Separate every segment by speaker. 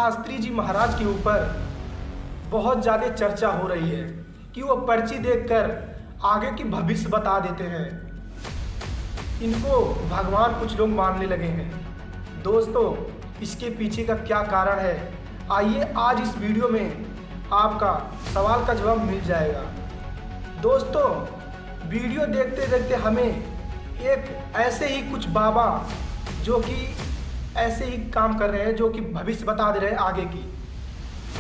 Speaker 1: शास्त्री जी महाराज के ऊपर बहुत ज़्यादा चर्चा हो रही है कि वो पर्ची देखकर आगे की भविष्य बता देते हैं। इनको भगवान कुछ लोग मानने लगे हैं। दोस्तों, इसके पीछे का क्या कारण है, आइए आज इस वीडियो में आपका सवाल का जवाब मिल जाएगा। दोस्तों, वीडियो देखते देखते हमें एक ऐसे ही कुछ बाबा जो कि ऐसे ही काम कर रहे हैं, जो कि भविष्य बता दे रहे हैं आगे की,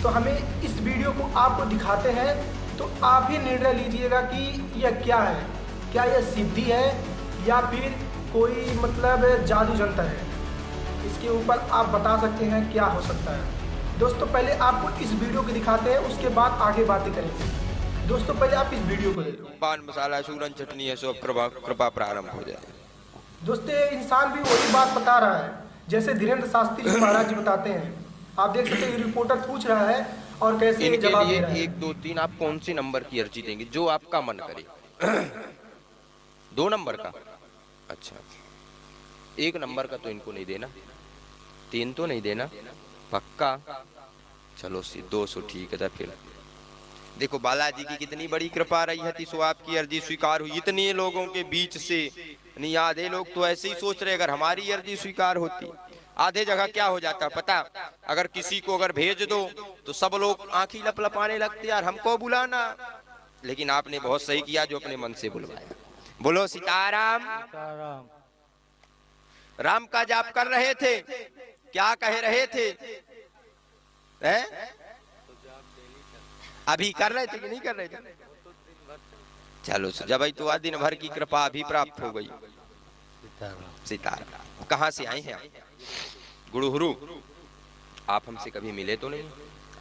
Speaker 1: तो हमें इस वीडियो को आपको दिखाते हैं, तो आप ही निर्णय लीजिएगा कि यह क्या है। क्या यह सिद्धि है या फिर कोई जादू जंतर है। इसके ऊपर आप बता सकते हैं क्या हो सकता है। दोस्तों, पहले आपको इस वीडियो को दिखाते हैं, उसके बाद आगे बातें करेंगे। दोस्तों, पहले आप इस वीडियो को देखो।
Speaker 2: पान मसाला सूरन चटनी है, सो कृपा प्रारंभ हो जाए।
Speaker 1: दोस्तों, इंसान भी वही बात बता रहा है जैसे धीरेन्द्र शास्त्री जी महाराज जी बताते हैं। आप देख सकते हैं, रिपोर्टर पूछ रहा है और कैसे
Speaker 2: इनके
Speaker 1: जवाब
Speaker 2: लिए
Speaker 1: दे रहा है।
Speaker 2: 1 2 3 आप कौन सी नंबर की अर्जी देंगे, जो आपका मन करे। 2 नंबर का, अच्छा 1 नंबर का तो इनको नहीं देना, 3 तो नहीं देना, पक्का। चलो 200 ठीक है। फिर देखो बालाजी की कितनी बड़ी कृपा रही है, सो आपकी अर्जी स्वीकार हुई इतने लोगों के बीच से। नहीं, आधे लोग तो ऐसे ही सोच रहे अगर हमारी अर्जी स्वीकार होती। आधे जगह क्या हो जाता पता, अगर किसी को अगर भेज दो तो सब लोग आंखी लपलपाने लगते, यार हमको बुलाना। लेकिन आपने बहुत सही किया जो अपने मन से बुलवाया। बोलो सीताराम। राम का जाप कर रहे थे, क्या कह रहे थे? अभी कर रहे थे कि नहीं कर रहे थे? चलो जब तो आज दिन भर की कृपा अभी प्राप्त हो गई। सीताराम। कहाँ से आए हैं आप? गुरुहुरु। आप हमसे कभी मिले तो नहीं,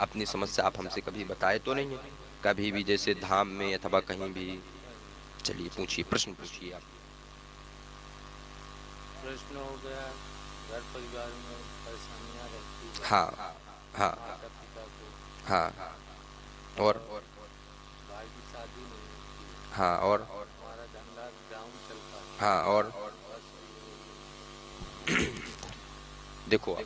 Speaker 2: अपनी समस्या आप हमसे कभी बताए तो नहीं है कभी भी, जैसे धाम में अथवा कहीं भी? चलिए पूछिए, प्रश्न पूछिए आप।
Speaker 3: प्रश्न हो गया, घर परिवार में परेशानियां रहती है।
Speaker 2: हाँ हाँ
Speaker 3: पिता को,
Speaker 2: हाँ, और
Speaker 3: भाई की शादी नहीं होती,
Speaker 2: हाँ, और
Speaker 3: हमारा धंधा डाउन चलता है।
Speaker 2: हाँ, और देखो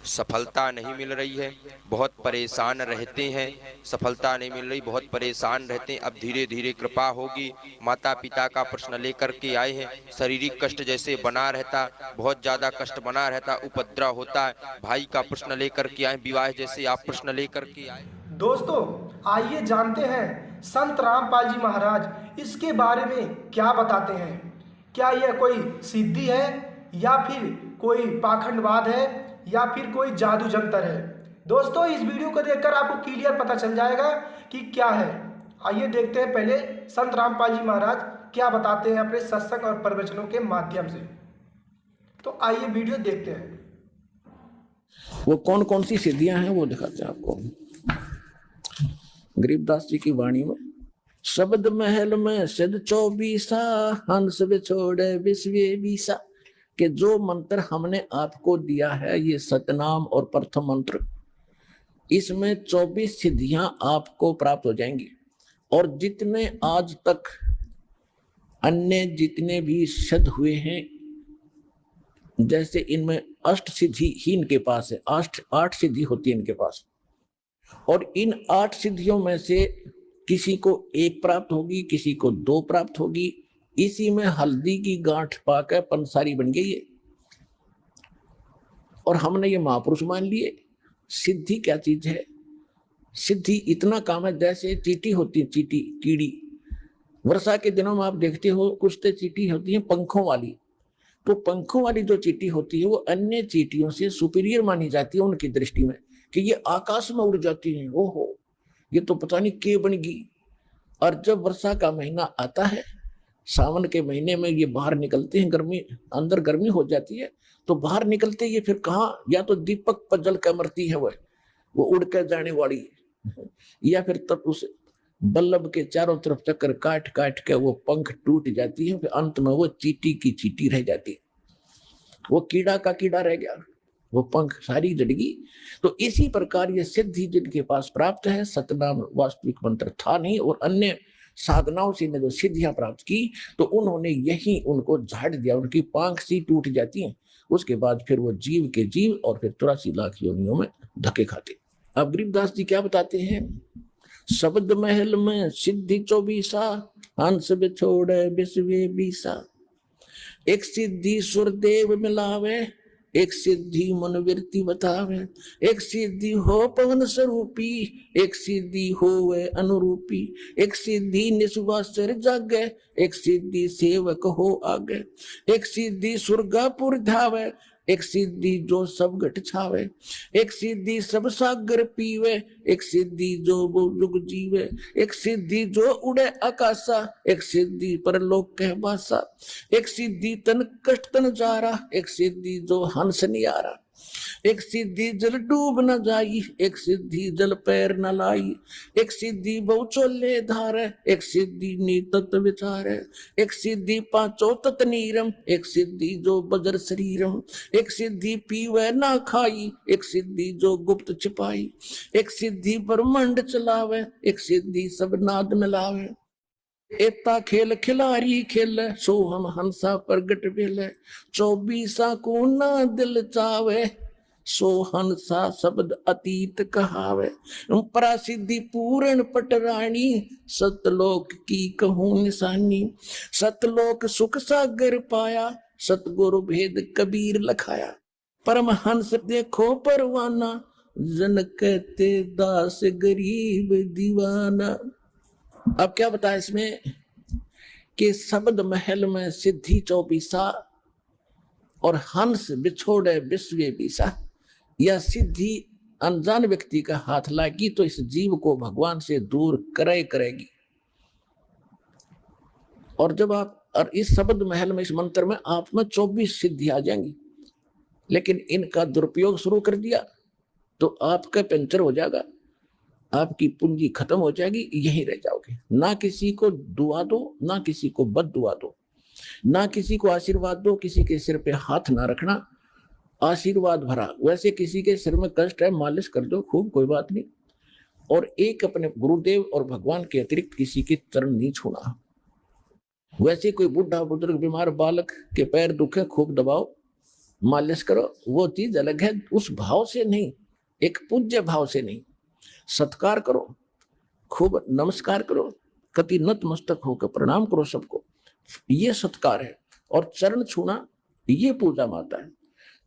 Speaker 2: सफलता नहीं मिल रही है, बहुत परेशान रहते हैं। सफलता नहीं मिल रही, बहुत परेशान रहते हैं। अब धीरे धीरे कृपा होगी। माता पिता का प्रश्न लेकर के आए हैं। शारीरिक कष्ट जैसे बना रहता, बहुत ज्यादा कष्ट बना रहता, उपद्रव होता है। भाई का प्रश्न लेकर के आए, विवाह जैसे आप प्रश्न लेकर के आए।
Speaker 1: दोस्तों, आइए जानते हैं संत रामपाल जी महाराज इसके बारे में क्या बताते हैं। क्या यह कोई सिद्धि है या फिर कोई पाखंडवाद है या फिर कोई जादू जंतर है। दोस्तों, इस वीडियो को देखकर आपको क्लियर पता चल जाएगा कि क्या है। आइए देखते हैं पहले संत रामपाल जी महाराज क्या बताते हैं अपने सत्संग और प्रवचनों के माध्यम से। तो आइए वीडियो देखते हैं।
Speaker 4: वो कौन कौन सी सिद्धियां हैं वो दिखाते हैं आपको। गरीबदास जी की वाणी में, शब्द महल में सिद्ध 24 हंस बिछोड़े विश्व बीसा, कि जो मंत्र हमने आपको दिया है ये सतनाम और प्रथम मंत्र, इसमें 24 सिद्धियां आपको प्राप्त हो जाएंगी। और जितने आज तक अन्य जितने भी सिद्ध हुए हैं, जैसे इनमें अष्ट सिद्धि ही इनके पास है, 8 सिद्धि होती है इनके पास। और इन 8 सिद्धियों में से किसी को 1 प्राप्त होगी, किसी को 2 प्राप्त होगी। इसी में हल्दी की गांठ पाकर पंसारी बन गई है। और हमने ये महापुरुष मान लिए। सिद्धि क्या चीज है? सिद्धि इतना काम है, जैसे चींटी होती है, चींटी कीड़ी। वर्षा के दिनों में आप देखते हो कुछ तो चींटी होती है पंखों वाली। तो पंखों वाली जो चींटी होती है वो अन्य चींटियों से सुपीरियर मानी जाती है उनकी दृष्टि में, कि ये आकाश में उड़ जाती है। ओहो, ये तो पता नहीं क्या बन गई। और जब वर्षा का महीना आता है, सावन के महीने में ये बाहर निकलते हैं, गर्मी अंदर गर्मी हो जाती है, तो बाहर निकलते ये फिर कहाँ, या तो दीपक पर जल कर मरती है वो उड़ कर जाने वाली, या फिर तब उस बल्लभ के चारों तरफ चक्कर काट काट के वो पंख टूट जाती है, फिर अंत में वो चींटी की चींटी रह जाती है, वो कीड़ा का कीड़ा रह गया, वो पंख सारी जड़गी। तो इसी प्रकार ये सिद्धि जिनके पास प्राप्त है, सतनाम वास्तविक मंत्र था नहीं, और अन्य साधनाओं से ने जो सिद्धियां प्राप्त की, तो उन्होंने यही उनको झाड़ दिया, उनकी पांख सी टूट जाती है। उसके बाद फिर वो जीव के जीव और फिर 84 लाख योनियों में धक्के खाते। अब गरीबदास जी क्या बताते हैं, शब्द महल में सिद्धि 24 हंस बिछोड़े बिस्वे 20। एक सिद्धि सुरदेव मिलावे, एक सिद्धि मनोवृत्ति बतावे, एक सिद्धि हो पवन स्वरूपी, एक सिद्धि हो वे अनुरूपी, एक सिद्धि निस्वासर जागे, एक सिद्धि सेवक हो आगे, एक सिद्धि सुरगापुर धावे, एक सिद्धि जो सब घट छावे, एक सिद्धि सब सागर पीवे, एक सिद्धि जो वो युग जीवे, एक सिद्धि जो उड़े आकाशा, एक सिद्धि परलोक कह बासा, एक सिद्धि तन कष्ट तन जारा, एक सिद्धि जो हंस नियारा, एक सिद्धि जल डूब न जाई, एक सिद्धि जल पैर न लाई, एक सिद्धि बहुचोले धारे, एक सिद्धि नीतत विचारे, एक सिद्धि पांचों तत नीरम, एक सिद्धि जो बजर शरीरम, एक सिद्धि पीवे ना खाई, एक सिद्धि जो गुप्त छिपाई, एक सिद्धि ब्रह्मांड चलावे, एक सिद्धि सब नाद मिलावे, एता खेल खिलारी खेल, सो हम हंसा प्रगट भेले, 24 को ना दिल चावे, सो हंसा शब्द अतीत कहावे, परासिद्धि पूर्ण पटरानी, सतलोक की कहूं निशानी, सतलोक सुख सागर पाया, सतगुरु भेद कबीर लखाया, परमहंस देखो परवाना, जन कहते दास गरीब दीवाना। अब क्या बताया इसमें कि शब्द महल में सिद्धि 24 और हंस बिछोड़े बिस्वे 20। यह सिद्धि अनजान व्यक्ति का हाथ लागी तो इस जीव को भगवान से दूर करेगी। और जब आप और इस शब्द महल में, इस मंत्र में आप में 24 सिद्धि आ जाएंगी, लेकिन इनका दुरुपयोग शुरू कर दिया तो आपका पंचर हो जाएगा, आपकी पूंजी खत्म हो जाएगी, यहीं रह जाओगे। ना किसी को दुआ दो, ना किसी को बद दुआ दो, ना किसी को आशीर्वाद दो, किसी के सिर पे हाथ ना रखना, आशीर्वाद भरा। वैसे किसी के सिर में कष्ट है, मालिश कर दो खूब, कोई बात नहीं। और एक अपने गुरुदेव और भगवान के अतिरिक्त किसी के चरण नहीं छूना। वैसे कोई बुढ़ा बुजुर्ग बीमार बालक के पैर दुखे, खूब दबाओ, मालिश करो, वो चीज अलग है। उस भाव से नहीं, एक पूज्य भाव से नहीं, सत्कार करो, खूब नमस्कार करो, कति नतमस्तक होकर प्रणाम करो सबको, ये सत्कार है। और चरण छूना ये पूजा माता है।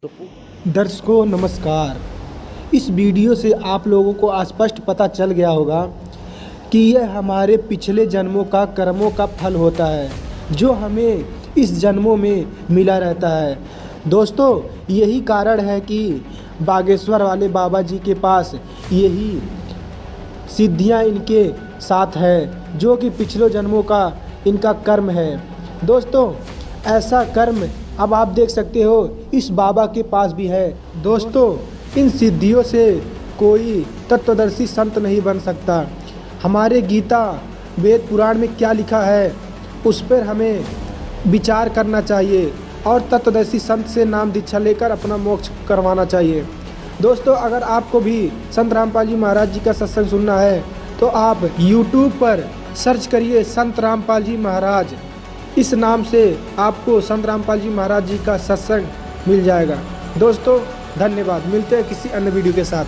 Speaker 4: तो
Speaker 1: दर्शकों नमस्कार। इस वीडियो से आप लोगों को स्पष्ट पता चल गया होगा कि यह हमारे पिछले जन्मों का कर्मों का फल होता है, जो हमें इस जन्मों में मिला रहता है। दोस्तों यही कारण है कि बागेश्वर वाले बाबा जी के पास यही सिद्धियां इनके साथ है, जो कि पिछले जन्मों का इनका कर्म है। दोस्तों ऐसा कर्म अब आप देख सकते हो इस बाबा के पास भी है। दोस्तों इन सिद्धियों से कोई तत्वदर्शी संत नहीं बन सकता। हमारे गीता वेद पुराण में क्या लिखा है उस पर हमें विचार करना चाहिए और तत्वदर्शी संत से नाम दीक्षा लेकर अपना मोक्ष करवाना चाहिए। दोस्तों अगर आपको भी संत रामपाल जी महाराज जी का सत्संग सुनना है तो आप YouTube पर सर्च करिए संत रामपाल जी महाराज, इस नाम से आपको संत रामपाल जी महाराज जी का सत्संग मिल जाएगा। दोस्तों धन्यवाद, मिलते हैं किसी अन्य वीडियो के साथ।